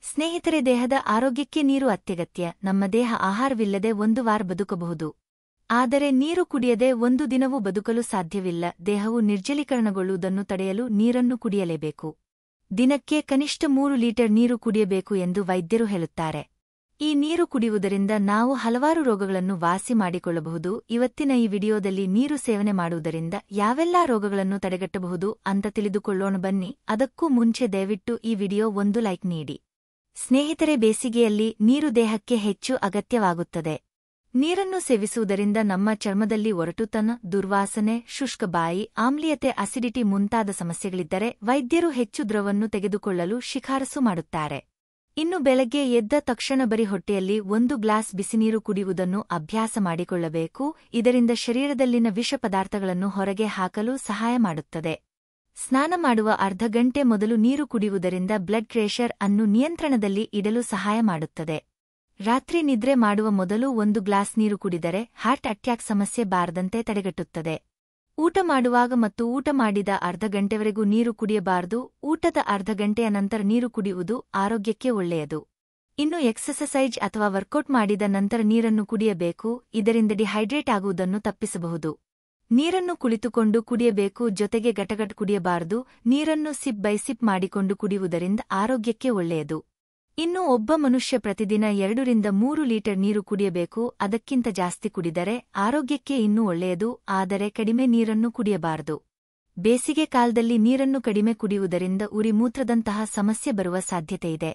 ಸ್ನೇಹಿತರೆ, ದೇಹದ ಆರೋಗ್ಯಕ್ಕೆ ನೀರು ಅತ್ಯಗತ್ಯ. ನಮ್ಮ ದೇಹ ಆಹಾರವಿಲ್ಲದೆ 1 ವಾರ ಬದುಕಬಹುದು. ಆದರೆ ನೀರು ಕುಡಿಯದೆ 1 ದಿನವೂ ಬದುಕಲು ಸಾಧ್ಯವಿಲ್ಲ. ದೇಹವು ನಿರ್ಜಲೀಕರಣಗೊಳ್ಳುವುದನ್ನು ತಡೆಯಲು ನೀರನ್ನು ಕುಡಿಯಲೇಬೇಕು. ದಿನಕ್ಕೆ ಕನಿಷ್ಠ 3 ಲೀಟರ್ ನೀರು ಕುಡಿಯಬೇಕು ಎಂದು ವೈದ್ಯರು ಹೇಳುತ್ತಾರೆ. ಈ ನೀರು ಕುಡಿಯುವುದರಿಂದ ನಾವು ಹಲವಾರು ರೋಗಗಳನ್ನು ವಾಸಿ ಮಾಡಿಕೊಳ್ಳಬಹುದು. ಇವತ್ತಿನ ಈ ವಿಡಿಯೋದಲ್ಲಿ ನೀರು ಸೇವನೆ ಮಾಡುವುದರಿಂದ ಯಾವೆಲ್ಲಾ ರೋಗಗಳನ್ನು ತಡೆಗಟ್ಟಬಹುದು ಅಂತ ತಿಳಿದುಕೊಳ್ಳೋಣ ಬನ್ನಿ. ಅದಕ್ಕೂ ಮುಂಚೆ ದಯವಿಟ್ಟು ಈ ವಿಡಿಯೋ ಒಂದು ಲೈಕ್ ನೀಡಿ. ಸ್ನೇಹಿತರೆ, ಬೇಸಿಗೆಯಲ್ಲಿ ನೀರು ದೇಹಕ್ಕೆ ಹೆಚ್ಚು ಅಗತ್ಯವಾಗುತ್ತದೆ. ನೀರನ್ನು ಸೇವಿಸುವುದರಿಂದ ನಮ್ಮ ಚರ್ಮದಲ್ಲಿ ಒರಟುತನ, ದುರ್ವಾಸನೆ, ಶುಷ್ಕ ಬಾಯಿ, ಆಮ್ಲೀಯತೆ, ಅಸಿಡಿಟಿ ಮುಂತಾದ ಸಮಸ್ಯೆಗಳಿದ್ದರೆ ವೈದ್ಯರು ಹೆಚ್ಚು ದ್ರವವನ್ನು ತೆಗೆದುಕೊಳ್ಳಲು ಶಿಫಾರಸು ಮಾಡುತ್ತಾರೆ. ಇನ್ನು ಬೆಳಗ್ಗೆ ಎದ್ದ ತಕ್ಷಣ ಬರಿ ಹೊಟ್ಟೆಯಲ್ಲಿ 1 ಗ್ಲಾಸ್ ಬಿಸಿನೀರು ಕುಡಿಯುವುದನ್ನು ಅಭ್ಯಾಸ ಮಾಡಿಕೊಳ್ಳಬೇಕು. ಇದರಿಂದ ಶರೀರದಲ್ಲಿನ ವಿಷ ಪದಾರ್ಥಗಳನ್ನು ಹೊರಗೆ ಹಾಕಲು ಸಹಾಯ ಮಾಡುತ್ತದೆ. ಸ್ನಾನ ಮಾಡುವ ಅರ್ಧ ಗಂಟೆ ಮೊದಲು ನೀರು ಕುಡಿಯುವುದರಿಂದ ಬ್ಲಡ್ ಪ್ರೆಷರ್ ಅನ್ನು ನಿಯಂತ್ರಣದಲ್ಲಿ ಇಡಲು ಸಹಾಯ ಮಾಡುತ್ತದೆ. ರಾತ್ರಿ ನಿದ್ರೆ ಮಾಡುವ ಮೊದಲು 1 ಗ್ಲಾಸ್ ನೀರು ಕುಡಿದರೆ ಹಾರ್ಟ್ ಅಟ್ಯಾಕ್ ಸಮಸ್ಯೆ ಬಾರದಂತೆ ತಡೆಗಟ್ಟುತ್ತದೆ. ಊಟ ಮಾಡುವಾಗ ಮತ್ತು ಊಟ ಮಾಡಿದ ಅರ್ಧ ಗಂಟೆವರೆಗೂ ನೀರು ಕುಡಿಯಬಾರದು. ಊಟದ ಅರ್ಧ ಗಂಟೆಯ ನಂತರ ನೀರು ಕುಡಿಯುವುದು ಆರೋಗ್ಯಕ್ಕೆ ಒಳ್ಳೆಯದು. ಇನ್ನು ಎಕ್ಸಸೈಜ್ ಅಥವಾ ವರ್ಕೌಟ್ ಮಾಡಿದ ನಂತರ ನೀರನ್ನು ಕುಡಿಯಬೇಕು. ಇದರಿಂದ ಡಿಹೈಡ್ರೇಟ್ ಆಗುವುದನ್ನು ತಪ್ಪಿಸಬಹುದು. ನೀರನ್ನು ಕುಳಿತುಕೊಂಡು ಕುಡಿಯಬೇಕು, ಜೊತೆಗೆ ಗಟಗಟ ಕುಡಿಯಬಾರದು. ನೀರನ್ನು ಸಿಪ್ ಬೈ ಸಿಪ್ ಮಾಡಿಕೊಂಡು ಕುಡಿಯುವುದರಿಂದ ಆರೋಗ್ಯಕ್ಕೆ ಒಳ್ಳೆಯದು. ಇನ್ನು ಒಬ್ಬ ಮನುಷ್ಯ ಪ್ರತಿದಿನ 2 ರಿಂದ 3 ಲೀಟರ್ ನೀರು ಕುಡಿಯಬೇಕು. ಅದಕ್ಕಿಂತ ಜಾಸ್ತಿ ಕುಡಿದರೆ ಆರೋಗ್ಯಕ್ಕೆ ಇನ್ನೂ ಒಳ್ಳೆಯದು. ಆದರೆ ಕಡಿಮೆ ನೀರನ್ನು ಕುಡಿಯಬಾರದು. ಬೇಸಿಗೆ ಕಾಲದಲ್ಲಿ ನೀರನ್ನು ಕಡಿಮೆ ಕುಡಿಯುವುದರಿಂದ ಉರಿ ಮೂತ್ರದಂತಹ ಸಮಸ್ಯೆ ಬರುವ ಸಾಧ್ಯತೆಯಿದೆ.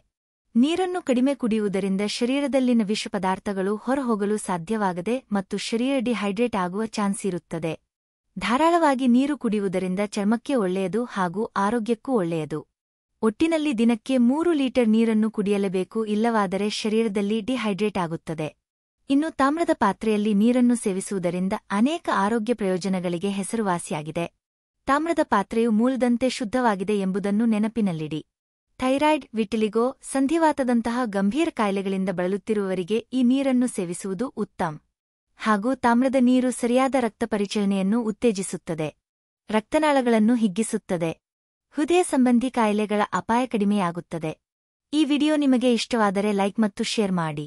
ನೀರನ್ನು ಕಡಿಮೆ ಕುಡಿಯುವುದರಿಂದ ಶರೀರದಲ್ಲಿನ ವಿಷ ಪದಾರ್ಥಗಳು ಹೊರಹೋಗಲು ಸಾಧ್ಯವಾಗದೆ ಮತ್ತು ಶರೀರ ಡಿಹೈಡ್ರೇಟ್ ಆಗುವ ಚಾನ್ಸ್ ಇರುತ್ತದೆ. ಧಾರಾಳವಾಗಿ ನೀರು ಕುಡಿಯುವುದರಿಂದ ಚರ್ಮಕ್ಕೆ ಒಳ್ಳೆಯದು ಹಾಗೂ ಆರೋಗ್ಯಕ್ಕೂ ಒಳ್ಳೆಯದು. ಒಟ್ಟಿನಲ್ಲಿ ದಿನಕ್ಕೆ 3 ಲೀಟರ್ ನೀರನ್ನು ಕುಡಿಯಲೇಬೇಕು, ಇಲ್ಲವಾದರೆ ಶರೀರದಲ್ಲಿ ಡಿಹೈಡ್ರೇಟ್ ಆಗುತ್ತದೆ. ಇನ್ನು ತಾಮ್ರದ ಪಾತ್ರೆಯಲ್ಲಿ ನೀರನ್ನು ಸೇವಿಸುವುದರಿಂದ ಅನೇಕ ಆರೋಗ್ಯ ಪ್ರಯೋಜನಗಳಿಗೆ ಹೆಸರುವಾಸಿಯಾಗಿದೆ. ತಾಮ್ರದ ಪಾತ್ರೆಯು ಮೂಲದಂತೆ ಶುದ್ಧವಾಗಿದೆ ಎಂಬುದನ್ನು ನೆನಪಿನಲ್ಲಿಡಿ. ಥೈರಾಯ್ಡ್, ವಿಟಿಲಿಗೋ, ಸಂಧಿವಾತದಂತಹ ಗಂಭೀರ ಕಾಯಿಲೆಗಳಿಂದ ಬಳಲುತ್ತಿರುವವರಿಗೆ ಈ ನೀರನ್ನು ಸೇವಿಸುವುದು ಉತ್ತಮ. ಹಾಗೂ ತಾಮ್ರದ ನೀರು ಸರಿಯಾದ ರಕ್ತ ಪರಿಚಲನೆಯನ್ನು ಉತ್ತೇಜಿಸುತ್ತದೆ. ರಕ್ತನಾಳಗಳನ್ನು ಹಿಗ್ಗಿಸುತ್ತದೆ. ಹೃದಯ ಸಂಬಂಧಿ ಕಾಯಿಲೆಗಳ ಅಪಾಯ ಕಡಿಮೆಯಾಗುತ್ತದೆ. ಈ ವಿಡಿಯೋ ನಿಮಗೆ ಇಷ್ಟವಾದರೆ ಲೈಕ್ ಮತ್ತು ಶೇರ್ ಮಾಡಿ.